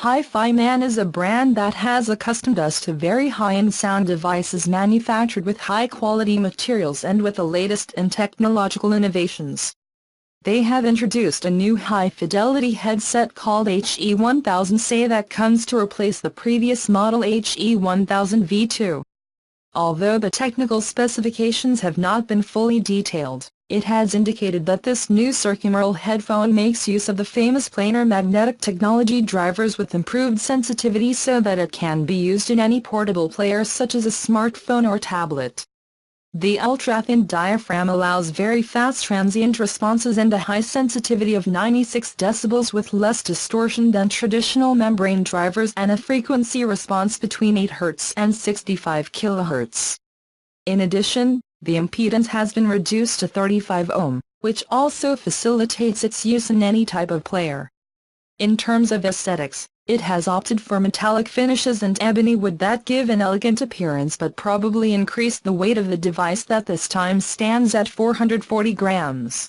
HiFiMan is a brand that has accustomed us to very high-end sound devices manufactured with high-quality materials and with the latest in technological innovations. They have introduced a new high-fidelity headset called HE1000se that comes to replace the previous model HE1000 V2. Although the technical specifications have not been fully detailed, it has indicated that this new circumaural headphone makes use of the famous planar-magnetic technology drivers with improved sensitivity so that it can be used in any portable player such as a smartphone or tablet. The ultrathin diaphragm allows very fast transient responses and a high sensitivity of 96 decibels with less distortion than traditional membrane drivers and a frequency response between 8 Hz and 65 kHz. In addition, the impedance has been reduced to 35 ohm, which also facilitates its use in any type of player. In terms of aesthetics, it has opted for metallic finishes and ebony wood that give an elegant appearance but probably increase the weight of the device that this time stands at 440 grams.